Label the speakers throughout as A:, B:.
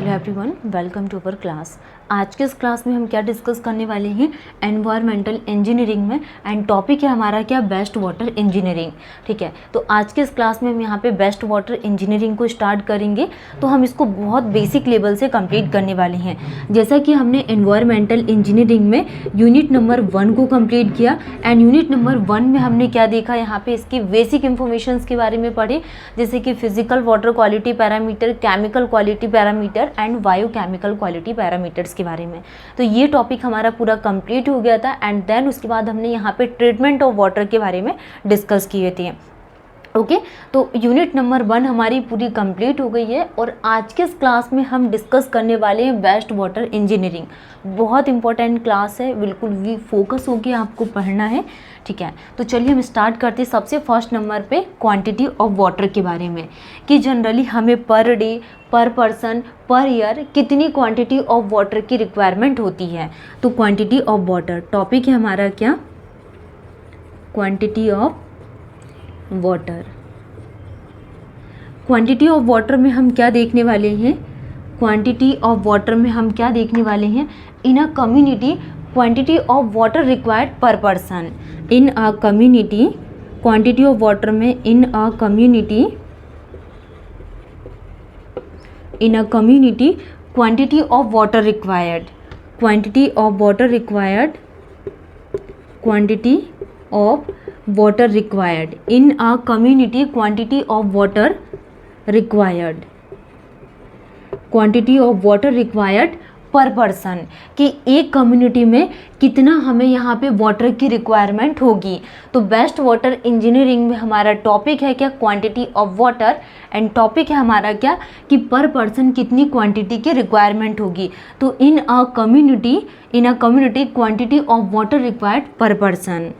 A: Hello everyone, welcome to our class. आज के इस क्लास में हम क्या डिस्कस करने वाले हैं, एनवायरमेंटल इंजीनियरिंग में, एंड टॉपिक है हमारा क्या, बेस्ट वाटर इंजीनियरिंग। ठीक है, तो आज के इस क्लास में हम यहाँ पे बेस्ट वाटर इंजीनियरिंग को स्टार्ट करेंगे। तो हम इसको बहुत बेसिक लेवल से कंप्लीट करने वाले हैं। जैसा कि हमने एनवायरमेंटल इंजीनियरिंग में यूनिट नंबर 1 को कंप्लीट किया, एंड यूनिट नंबर 1 में हमने क्या देखा, यहाँ पे इसकी बेसिक इंफॉर्मेशन के बारे में पढ़े, जैसे कि physical water quality parameter, chemical quality parameter and biochemical quality parameters के बारे में। तो ये टॉपिक हमारा पूरा कंप्लीट हो गया था। एंड देन उसके बाद हमने यहाँ पे ट्रीटमेंट ऑफ वाटर के बारे में डिस्कस किए थे। ओके, तो यूनिट नंबर 1 हमारी पूरी कंप्लीट हो गई है। और आज के इस क्लास में हम डिस्कस करने वाले हैं बेस्ट वाटर इंजीनियरिंग। बहुत इंपॉर्टेंट क्लास है, बिल्कुल भी फोकस होकर आपको पढ़ना है। ठीक है, तो चलिए हम स्टार्ट करते हैं। सबसे फर्स्ट नंबर पे क्वांटिटी ऑफ वाटर के बारे में, कि जनरली हमें पर डे, पर पर्सन, पर ईयर कितनी क्वांटिटी ऑफ वाटर की रिक्वायरमेंट होती है। तो क्वांटिटी ऑफ वाटर टॉपिक है हमारा क्या, quantity of water. Quantity of water में हम क्या देखने वाले हैं, क्वांटिटी ऑफ वाटर में हम क्या देखने वाले हैं, in a community quantity of water required per person. In a community, quantity of water में in a community, in a community quantity of water required, quantity of water required, quantity of water required in a community, quantity of water required, quantity of water required पर person, कि एक community में कितना हमें यहाँ पे water की requirement होगी। तो बेस्ट वाटर इंजीनियरिंग में हमारा टॉपिक है क्या, quantity of water, and topic है हमारा क्या, कि पर पर्सन कितनी क्वांटिटी की रिक्वायरमेंट होगी। तो in a community quantity of water required per person.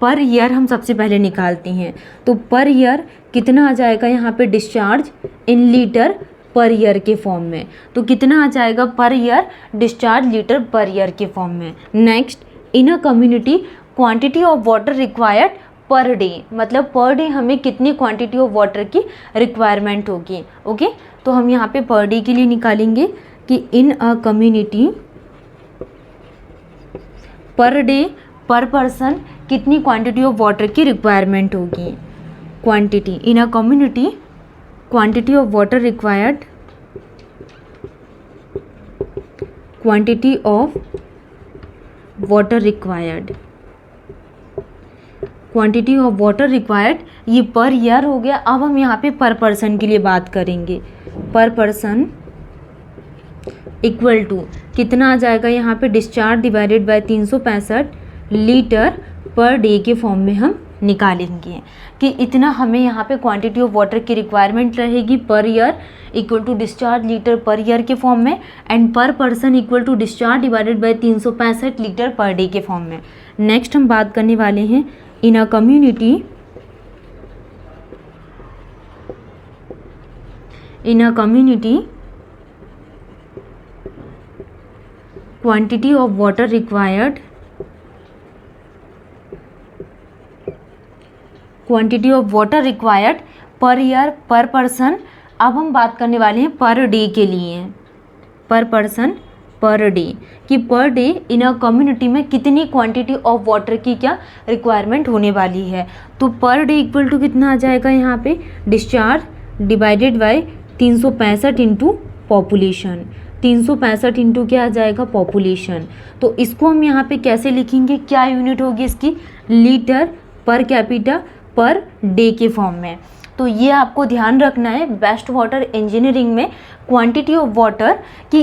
A: Per year हम सबसे पहले निकालते हैं। तो पर ईयर कितना आ जाएगा यहाँ पे, discharge in litre per year के फॉर्म में। तो कितना आ जाएगा per year, discharge litre per year के फॉर्म में। Next, in a community quantity of water required per day, मतलब पर डे हमें कितनी क्वांटिटी ऑफ वाटर की रिक्वायरमेंट होगी। ओके, तो हम यहाँ पे पर डे के लिए निकालेंगे कि इन अ कम्युनिटी पर डे, पर पर्सन कितनी क्वांटिटी ऑफ वाटर की रिक्वायरमेंट होगी। Quantity in a community, quantity of water required, quantity of water required, quantity of water required, ये पर ईयर हो गया। अब हम यहाँ पे पर पर्सन के लिए बात करेंगे। पर पर्सन इक्वल टू कितना आ जाएगा यहाँ पे, discharge divided by 365 litre per day के फॉर्म में हम निकालेंगे कि इतना हमें यहाँ पे क्वांटिटी ऑफ वाटर की रिक्वायरमेंट रहेगी per year, equal to discharge litre per year के फॉर्म में, and per person equal to discharge divided by 365 litre per day के फॉर्म में। नेक्स्ट हम बात करने वाले हैं in a community, in a community quantity of water required, quantity of water required per year, पर पर्सन। अब हम बात करने वाले हैं पर डे के लिए, पर पर्सन पर डे, कि per day in a community में कितनी क्वांटिटी ऑफ वाटर की क्या रिक्वायरमेंट होने वाली है। तो पर डे इक्वल टू कितना आ जाएगा यहाँ पे, discharge divided by 365 into population. 365 into क्या आ जाएगा, पॉपुलेशन। तो इसको हम यहाँ पे कैसे लिखेंगे, क्या यूनिट होगी इसकी, litre per capita per day के फॉर्म में। तो ये आपको ध्यान रखना है बेस्ट वाटर इंजीनियरिंग में, क्वांटिटी ऑफ वाटर की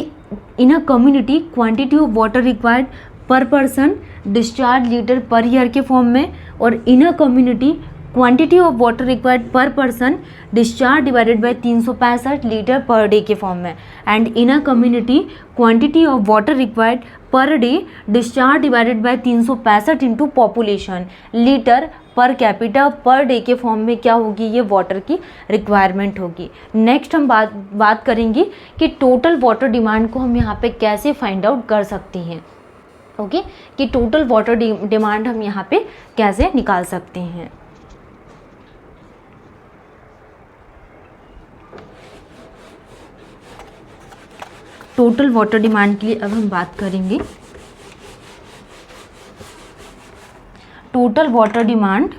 A: in a community quantity of water required per person, discharge litre per year के फॉर्म में, और in a community quantity of water required per person, discharge divided by 365 litre per day के form में, and in a community quantity of water required per day, discharge divided by 365 into population, litre per capita per day के form में क्या होगी, ये water की requirement होगी। Next हम बात करेंगे कि टोटल वाटर डिमांड को हम यहाँ पे कैसे फाइंड आउट कर सकते हैं। ओके, कि टोटल वाटर डिमांड हम यहाँ पे कैसे निकाल सकते हैं। टोटल वाटर डिमांड के लिए अब हम बात करेंगे। टोटल वाटर डिमांड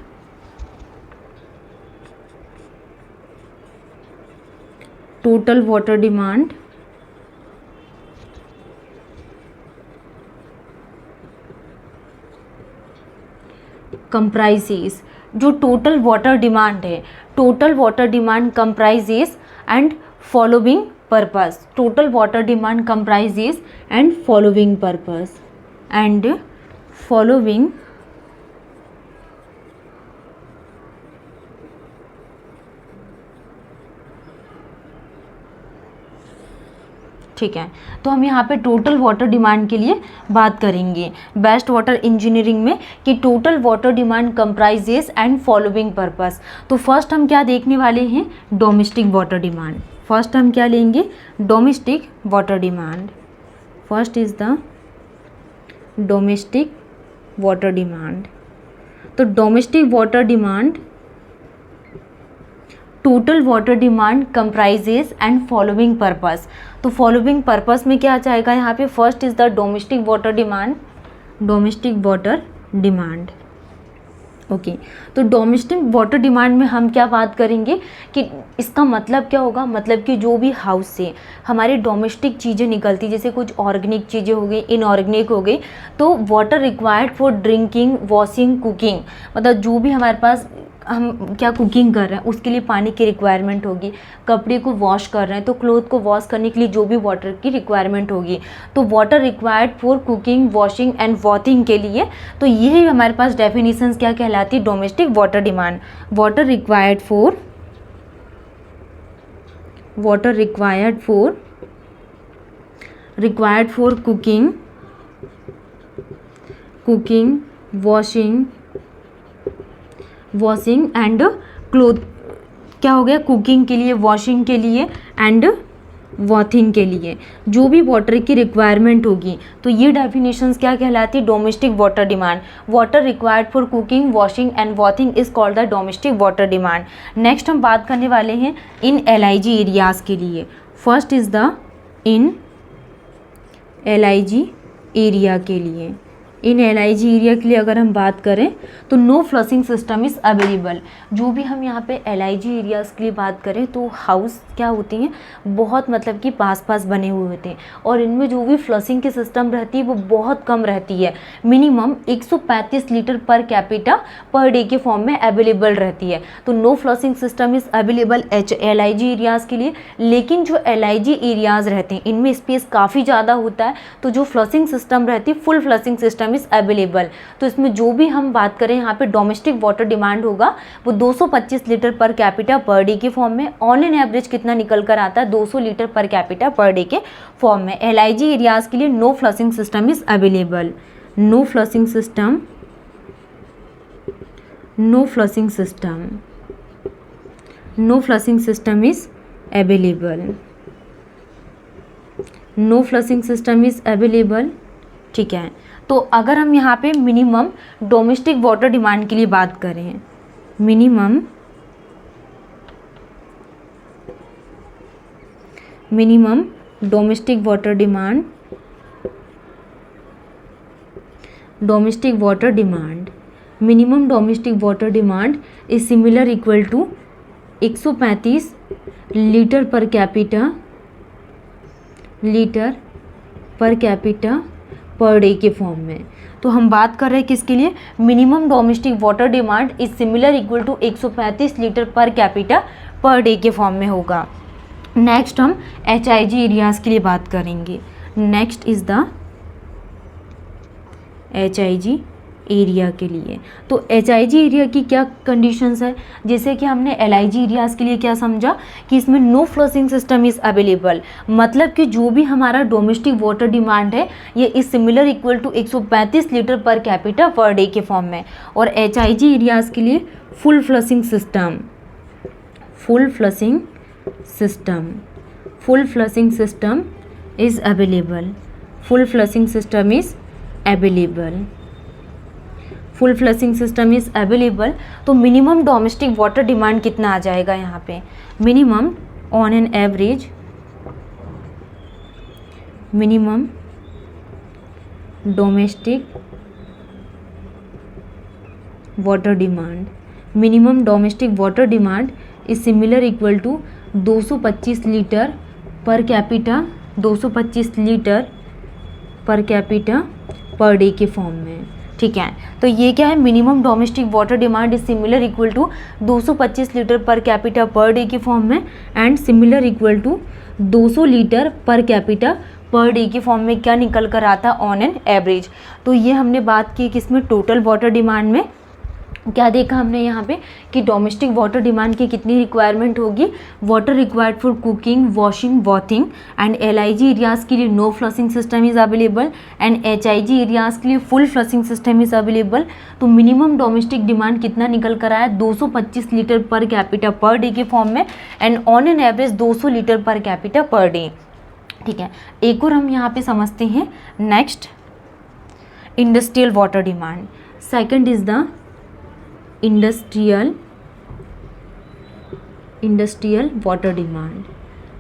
A: कंप्राइजेस, जो टोटल वाटर डिमांड है, total water demand comprises and following purpose, total water demand comprises and following purpose and following ठीक है। तो हम यहाँ पे टोटल वाटर डिमांड के लिए बात करेंगे बेस्ट वाटर इंजीनियरिंग में कि total water demand comprises and following purpose. तो फर्स्ट हम क्या देखने वाले हैं, डोमेस्टिक वाटर डिमांड। फर्स्ट हम क्या लेंगे, domestic water demand. First is the domestic water demand. तो domestic water demand, total water demand comprises and following purpose. तो फॉलोइंग पर्पस में क्या जाएगा यहाँ पे, first is the domestic water demand, domestic water demand. Okay, तो domestic water demand में हम क्या बात करेंगे कि इसका मतलब क्या होगा, मतलब कि जो भी हाउस से हमारी डोमेस्टिक चीज़ें निकलती, जैसे कुछ ऑर्गेनिक चीज़ें हो गई, इनऑर्गेनिक हो गई, तो water required for drinking, washing, cooking, मतलब जो भी हमारे पास हम क्या कुकिंग कर रहे हैं उसके लिए पानी की रिक्वायरमेंट होगी, कपड़े को वॉश कर रहे हैं तो क्लोथ को वॉश करने के लिए जो भी वाटर की रिक्वायरमेंट होगी, तो water required for cooking, washing and washing के लिए, तो यही हमारे पास डेफिनेशंस क्या कहलाती है, domestic water demand. Water required for cooking, washing and cloth, क्या हो गया, कुकिंग के लिए, वॉशिंग के लिए एंड वॉथिंग के लिए जो भी वाटर की रिक्वायरमेंट होगी, तो ये डेफिनेशंस क्या कहलाती है, domestic water demand. Water required for cooking, washing and bathing is called the domestic water demand. Next हम बात करने वाले हैं इन LIG एरियाज के लिए। First is the in LIG area के लिए। इन LIG एरिया के लिए अगर हम बात करें तो no flushing system is available. जो भी हम यहाँ पे LIG एरियाज़ के लिए बात करें तो हाउस क्या होती हैं, बहुत मतलब कि पास पास बने हुए होते हैं और इनमें जो भी फ्लशिंग की सिस्टम रहती है वो बहुत कम रहती है, minimum 135 litre per capita per day के फॉर्म में अवेलेबल रहती है। तो no flushing system is available LIG areas के लिए। लेकिन जो LIG एरियाज़ रहते हैं इनमें स्पेस काफ़ी ज़्यादा होता है, तो जो फ्लशिंग सिस्टम रहती है full flushing system is available. तो इसमें जो भी हम बात करें यहाँ पे डोमेस्टिक वाटर डिमांड होगा वो 225 litre per capita per day के फॉर्म में, ऑन एन एवरेज कितना निकल कर आता है, 200 litre per capita per day के फॉर्म में। LIG एरियाज के लिए no flushing system is available. No flushing system is available. ठीक है, तो अगर हम यहाँ पे मिनिमम डोमेस्टिक वाटर डिमांड के लिए बात करें, minimum domestic water demand is similar equal to 135 litre per capita per day के फॉर्म में। तो हम बात कर रहे हैं किसके लिए, minimum domestic water demand is similar equal to 135 litre per capita per day के फॉर्म में होगा। नेक्स्ट हम HIG एरियाज़ के लिए बात करेंगे। Next is the HIG area के लिए। तो HIG एरिया की क्या कंडीशंस है, जैसे कि हमने LIG एरियाज़ के लिए क्या समझा कि इसमें no flushing system is available, मतलब कि जो भी हमारा डोमेस्टिक वाटर डिमांड है ये is similar equal to 135 litre per capita per day के फॉर्म में। और HIG एरियाज़ के लिए full flushing system is available. Full flushing system is available. तो मिनिमम डोमेस्टिक वाटर डिमांड कितना आ जाएगा यहाँ पे, minimum on an average minimum domestic water demand, minimum domestic water demand is similar equal to 225 litre per capita, 225 litre per capita per day के form में। ठीक है, तो ये क्या है, minimum domestic water demand is similar equal to 225 litre per capita per day के form में, and similar equal to 200 litre per capita per day के फॉर्म में क्या निकल कर आता ऑन एन एवरेज। तो ये हमने बात की किसमें, टोटल वाटर डिमांड में। क्या देखा हमने यहाँ पे कि डोमेस्टिक वाटर डिमांड की कितनी रिक्वायरमेंट होगी, water required for cooking, washing, bathing, and LIG areas के लिए no flushing system is available, and HIG areas के लिए full flushing system is available. तो मिनिमम डोमेस्टिक डिमांड कितना निकल कर आया, 225 litre per capita per day के फॉर्म में, and on an average 200 litre per capita per day. ठीक है, एक और हम यहाँ पे समझते हैं। Next, industrial water demand. Second is the industrial water demand,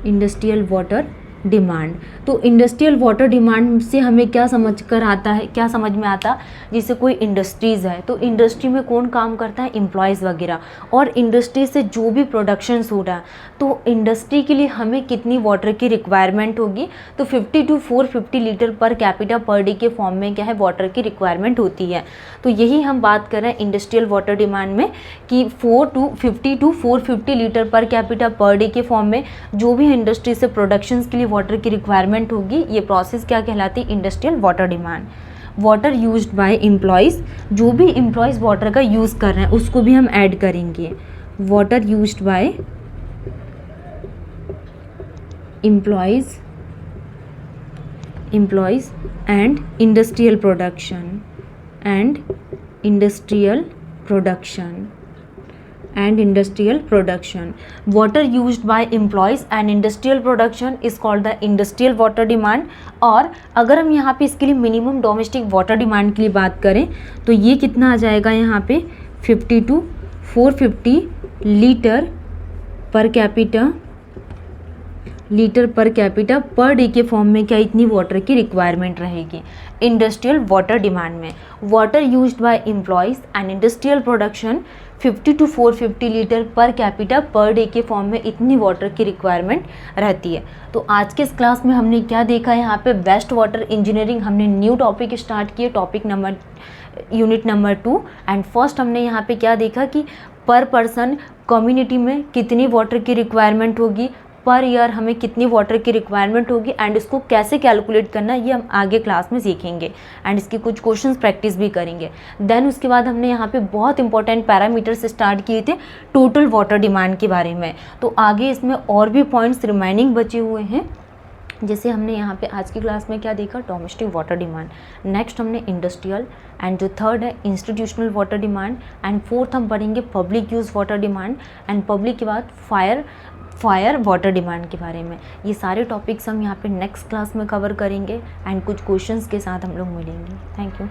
A: industrial water demand. तो इंडस्ट्रियल वाटर डिमांड से हमें क्या समझ कर आता है, क्या समझ में आता, जैसे कोई इंडस्ट्रीज़ है तो इंडस्ट्री में कौन काम करता है, एम्प्लॉयज़ वगैरह, और इंडस्ट्री से जो भी प्रोडक्शंस हो रहा है तो इंडस्ट्री के लिए हमें कितनी वाटर की रिक्वायरमेंट होगी, तो 50 to 450 litre per capita per day के फॉर्म में क्या है वाटर की रिक्वायरमेंट होती है। तो यही हम बात कर रहे हैं इंडस्ट्रियल वाटर डिमांड में कि 50 to 450 litre per capita per day के फॉर्म में जो भी इंडस्ट्री से प्रोडक्शंस के लिए वाटर की रिक्वायरमेंट होगी, ये प्रोसेस क्या कहलाती है, industrial water demand. Water used by employees, जो भी एम्प्लॉयज़ वाटर का यूज़ कर रहे हैं उसको भी हम ऐड करेंगे, water used by employees and industrial production, and industrial production. Water used by employees and industrial production is called the industrial water demand. और अगर हम यहाँ पे इसके लिए मिनिमम डोमेस्टिक वाटर डिमांड के लिए बात करें तो ये कितना आ जाएगा यहाँ पे 50 to 450 litre per capita per day के फॉर्म में क्या इतनी वाटर की रिक्वायरमेंट रहेगी इंडस्ट्रियल वाटर डिमांड में। Water used by employees and industrial production 50 to 450 litre per capita per day के फॉर्म में इतनी वाटर की रिक्वायरमेंट रहती है। तो आज के इस क्लास में हमने क्या देखा, यहाँ पे वेस्ट वाटर इंजीनियरिंग हमने न्यू टॉपिक स्टार्ट किए, यूनिट नंबर 2, एंड फर्स्ट हमने यहाँ पे क्या देखा कि पर पर्सन कम्युनिटी में कितनी वाटर की रिक्वायरमेंट होगी, पर ईयर हमें कितनी वाटर की रिक्वायरमेंट होगी, एंड इसको कैसे कैलकुलेट करना ये हम आगे क्लास में सीखेंगे, एंड इसकी कुछ क्वेश्चंस प्रैक्टिस भी करेंगे। देन उसके बाद हमने यहाँ पे बहुत इंपॉर्टेंट पैरामीटर्स स्टार्ट किए थे टोटल वाटर डिमांड के बारे में। तो आगे इसमें और भी पॉइंट्स रिमाइनिंग बचे हुए हैं, जैसे हमने यहाँ पे आज की क्लास में क्या देखा, डोमेस्टिक वाटर डिमांड, नेक्स्ट हमने इंडस्ट्रियल, एंड जो थर्ड है institutional water demand, and fourth हम पढ़ेंगे public use water demand, and public के बाद फायर वाटर डिमांड के बारे में। ये सारे टॉपिक्स हम यहाँ पे नेक्स्ट क्लास में कवर करेंगे, एंड कुछ क्वेश्चंस के साथ हम लोग मिलेंगे। Thank you.